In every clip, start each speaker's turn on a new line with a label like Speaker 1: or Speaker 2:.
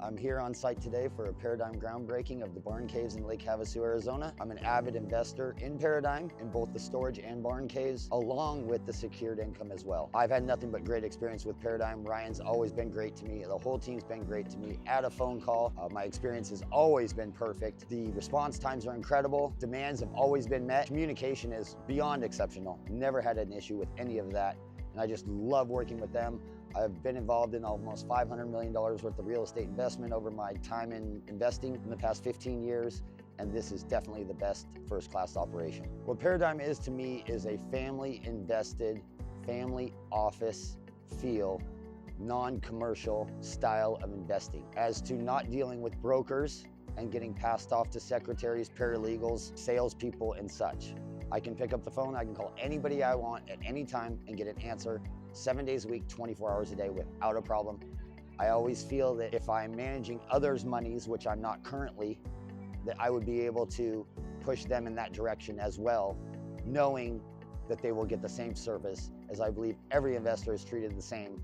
Speaker 1: I'm here on site today for a Paradyme groundbreaking of the barn caves in Lake Havasu, Arizona. I'm an avid investor in Paradyme, in both the storage and barn caves, along with the secured income as well. I've had nothing but great experience with Paradyme. Ryan's always been great to me. The whole team's been great to me. Add a phone call. My experience has always been perfect. The response times are incredible. Demands have always been met. Communication is beyond exceptional. Never had an issue with any of that. And I just love working with them. I've been involved in almost $500 million worth of real estate investment over my time in investing in the past 15 years, and this is definitely the best first-class operation. What Paradyme is to me is a family-invested, family office feel, non-commercial style of investing. As to not dealing with brokers and getting passed off to secretaries, paralegals, salespeople, and such. I can pick up the phone, I can call anybody I want at any time and get an answer 7 days a week, 24 hours a day without a problem. I always feel that if I'm managing others' monies, which I'm not currently, that I would be able to push them in that direction as well, knowing that they will get the same service, as I believe every investor is treated the same,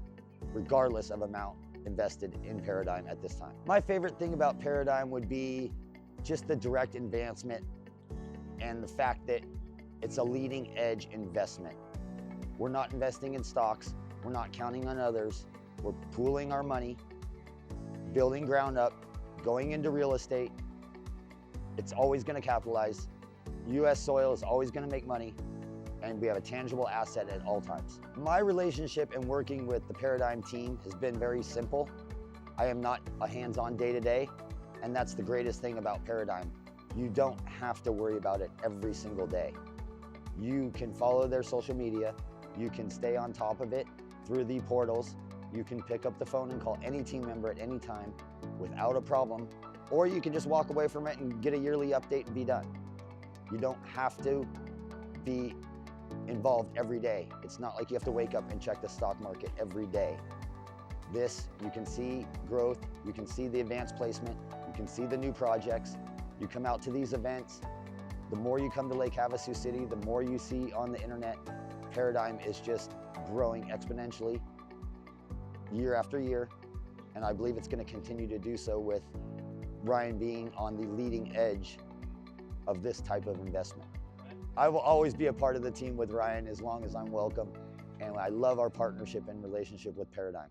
Speaker 1: regardless of amount invested in Paradyme at this time. My favorite thing about Paradyme would be just the direct advancement and the fact that it's a leading edge investment. We're not investing in stocks. We're not counting on others. We're pooling our money, building ground up, going into real estate. It's always going to capitalize. U.S. soil is always going to make money, and we have a tangible asset at all times. My relationship and working with the Paradyme team has been very simple. I am not a hands-on day-to-day, and that's the greatest thing about Paradyme. You don't have to worry about it every single day. You can follow their social media. You can stay on top of it through the portals. You can pick up the phone and call any team member at any time without a problem, or you can just walk away from it and get a yearly update and be done. You don't have to be involved every day. It's not like you have to wake up and check the stock market every day. This, you can see growth, you can see the advanced placement, you can see the new projects. You come out to these events. The more you come to Lake Havasu City, the more you see on the internet. Paradyme is just growing exponentially year after year, and I believe it's going to continue to do so with Ryan being on the leading edge of this type of investment. I will always be a part of the team with Ryan as long as I'm welcome, and I love our partnership and relationship with Paradyme.